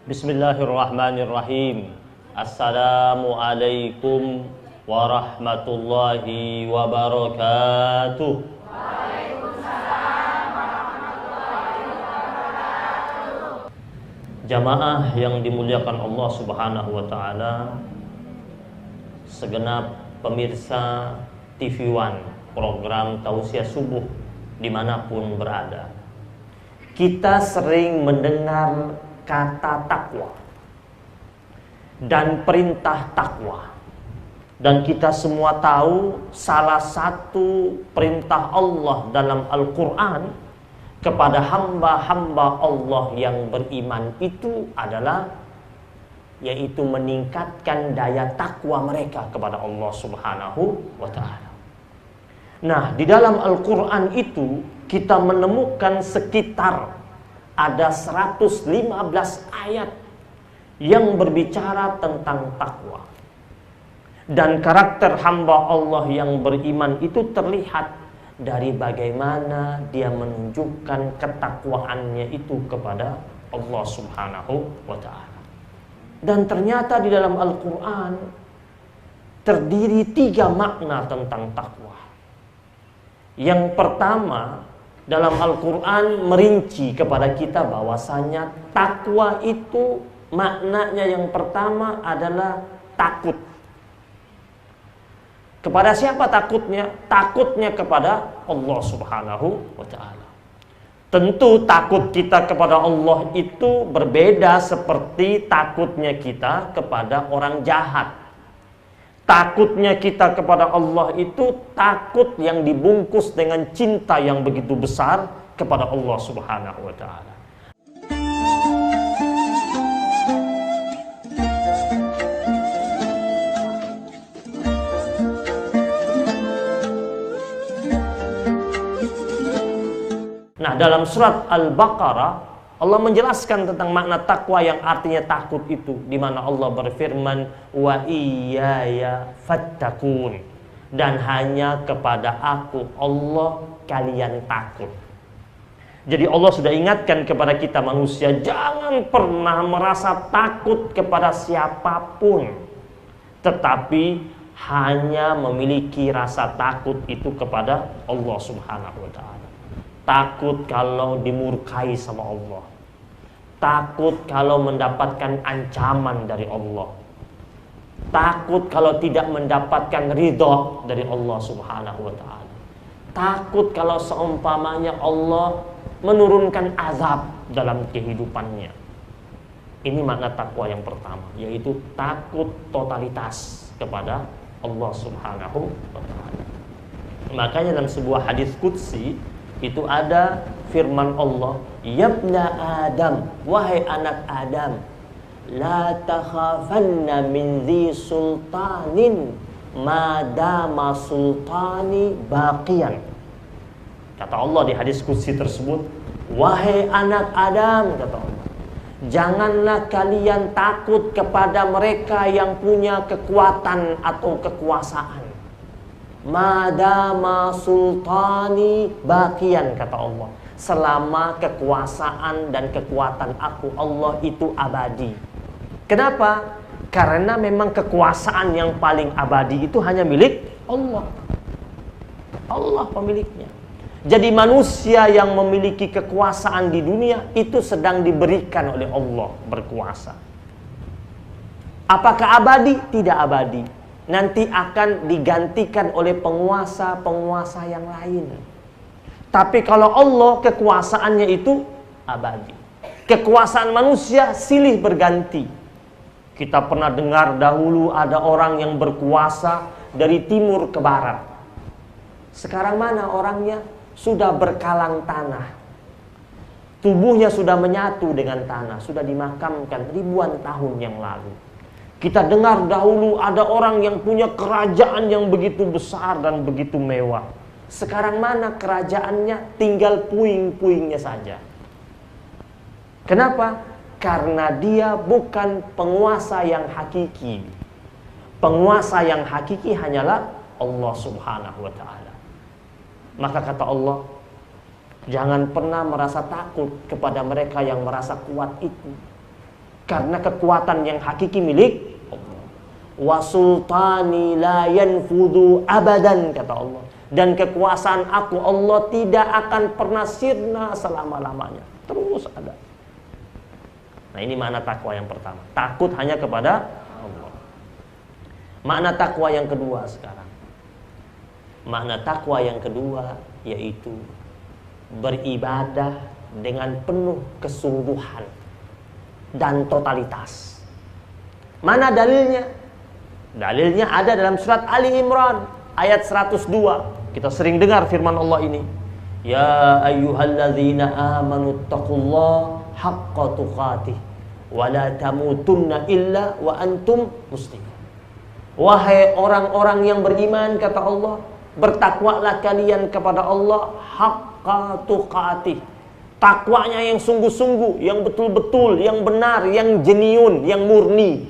Bismillahirrahmanirrahim. Assalamualaikum warahmatullahi wabarakatuh. Jamaah yang dimuliakan Allah Subhanahu wa taala, segenap pemirsa TV One program Tausiah Subuh dimanapun berada. Kita sering mendengar kata takwa dan perintah takwa, dan kita semua tahu salah satu perintah Allah dalam Al-Quran kepada hamba-hamba Allah yang beriman itu adalah yaitu meningkatkan daya takwa mereka kepada Allah Subhanahu wa ta'ala. Nah, di dalam Al-Quran itu kita menemukan sekitar ada 115 ayat yang berbicara tentang takwa. Dan karakter hamba Allah yang beriman itu terlihat dari bagaimana dia menunjukkan ketakwaannya itu kepada Allah Subhanahu wa ta'ala. Dan ternyata di dalam Al-Quran terdiri 3 makna tentang takwa. Yang pertama, dalam Al-Quran merinci kepada kita bahwasanya takwa itu maknanya yang pertama adalah takut. Kepada siapa takutnya? Takutnya kepada Allah Subhanahu wa ta'ala. Tentu takut kita kepada Allah itu berbeda seperti takutnya kita kepada orang jahat. Takutnya kita kepada Allah itu takut yang dibungkus dengan cinta yang begitu besar kepada Allah Subhanahu wa ta'ala. Nah, dalam surat Al-Baqarah Allah menjelaskan tentang makna takwa yang artinya takut itu, di mana Allah berfirman, wa iyaya fattakun, dan hanya kepada aku Allah kalian takut. Jadi Allah sudah ingatkan kepada kita manusia, jangan pernah merasa takut kepada siapapun, tetapi hanya memiliki rasa takut itu kepada Allah Subhanahu wa ta'ala. Takut kalau dimurkai sama Allah, takut kalau mendapatkan ancaman dari Allah, takut kalau tidak mendapatkan ridho dari Allah Subhanahu wa ta'ala, takut kalau seumpamanya Allah menurunkan azab dalam kehidupannya. Ini makna takwa yang pertama, yaitu takut totalitas kepada Allah Subhanahu wa ta'ala. Makanya dalam sebuah hadis qudsi itu ada firman Allah, yabna Adam, wahai anak Adam, la takhafanna min dhi sultanin madama sultani baqiyan. Kata Allah di hadis qudsi tersebut, wahai anak Adam, kata Allah, janganlah kalian takut kepada mereka yang punya kekuatan atau kekuasaan. Madama sultani baqiyan, kata Allah, selama kekuasaan dan kekuatan aku Allah itu abadi. Kenapa? Karena memang kekuasaan yang paling abadi itu hanya milik Allah. Allah pemiliknya. Jadi manusia yang memiliki kekuasaan di dunia itu sedang diberikan oleh Allah berkuasa. Apakah abadi? Tidak abadi. Nanti akan digantikan oleh penguasa-penguasa yang lain. Tapi kalau Allah kekuasaannya itu abadi. Kekuasaan manusia silih berganti. Kita pernah dengar dahulu ada orang yang berkuasa dari timur ke barat. Sekarang mana orangnya? Sudah berkalang tanah. Tubuhnya sudah menyatu dengan tanah, sudah dimakamkan ribuan tahun yang lalu. Kita dengar dahulu ada orang yang punya kerajaan yang begitu besar dan begitu mewah. Sekarang mana kerajaannya? Tinggal puing-puingnya saja. Kenapa? Karena dia bukan penguasa yang hakiki. Penguasa yang hakiki hanyalah Allah Subhanahu wa ta'ala. Maka kata Allah, jangan pernah merasa takut kepada mereka yang merasa kuat itu. Karena kekuatan yang hakiki milik Allah. Wa sultani la yanfudu abadan, kata Allah. Dan kekuasaan aku Allah tidak akan pernah sirna selama-lamanya. Terus ada. Nah, ini makna takwa yang pertama. Takut hanya kepada Allah. Makna takwa yang kedua sekarang. Makna takwa yang kedua yaitu beribadah dengan penuh kesungguhan dan totalitas. Mana dalilnya? Dalilnya ada dalam surat Ali Imran ayat 102. Kita sering dengar firman Allah ini. Ya ayyuhalladzina amanu taqullaha haqqa tuqatih wa la tamutunna illa wa antum muslimun. Wahai orang-orang yang beriman, kata Allah, bertakwalah kalian kepada Allah haqqa tuqatih. Takwanya yang sungguh-sungguh, yang betul-betul, yang benar, yang genuine, yang murni.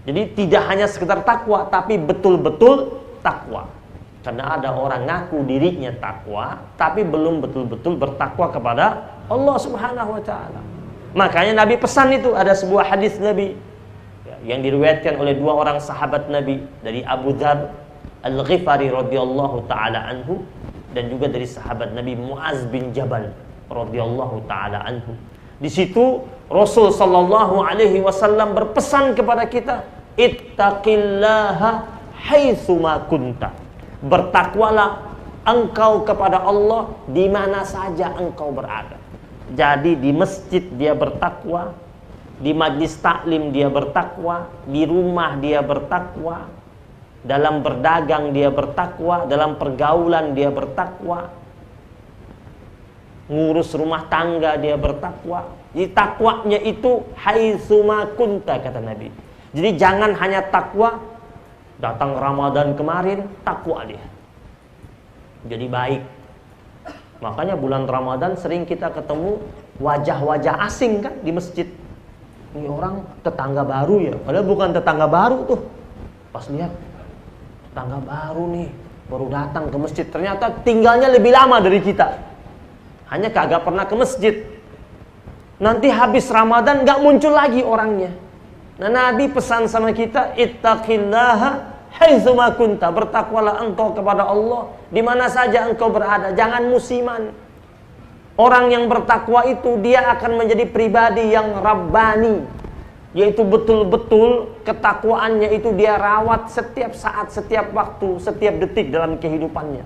Jadi tidak hanya sekedar takwa, tapi betul-betul takwa. Karena ada orang ngaku dirinya takwa, tapi belum betul-betul bertakwa kepada Allah Subhanahu wa taala. Makanya Nabi pesan itu, ada sebuah hadis Nabi yang diriwayatkan oleh dua orang sahabat Nabi, dari Abu Dzar Al-Ghifari radhiyallahu taala anhu, dan juga dari sahabat Nabi Muaz bin Jabal radhiyallahu taala anhu. Di situ Rasul sallallahu alaihi wasallam berpesan kepada kita, ittaqillaha haitsu ma kunta. Bertakwalah engkau kepada Allah di mana saja engkau berada. Jadi di masjid dia bertakwa, di majlis taklim dia bertakwa, di rumah dia bertakwa, dalam berdagang dia bertakwa, dalam pergaulan dia bertakwa, ngurus rumah tangga dia bertakwa. Jadi takwanya itu haitsu ma kunta, kata Nabi. Jadi jangan hanya takwa datang Ramadan kemarin takwa dia jadi baik. Makanya bulan Ramadan sering kita ketemu wajah-wajah asing kan di masjid. Ini orang tetangga baru ya, padahal bukan tetangga baru tuh. Pas lihat tetangga baru nih, baru datang ke masjid, ternyata tinggalnya lebih lama dari kita. Hanya kagak pernah ke masjid. Nanti habis Ramadan gak muncul lagi orangnya. Nah, Nabi pesan sama kita, ittaqillaha haitsu ma kunta. Bertakwalah engkau kepada Allah di mana saja engkau berada, jangan musiman. Orang yang bertakwa itu dia akan menjadi pribadi yang rabbani, yaitu betul-betul ketakwaannya itu dia rawat setiap saat, setiap waktu, setiap detik dalam kehidupannya.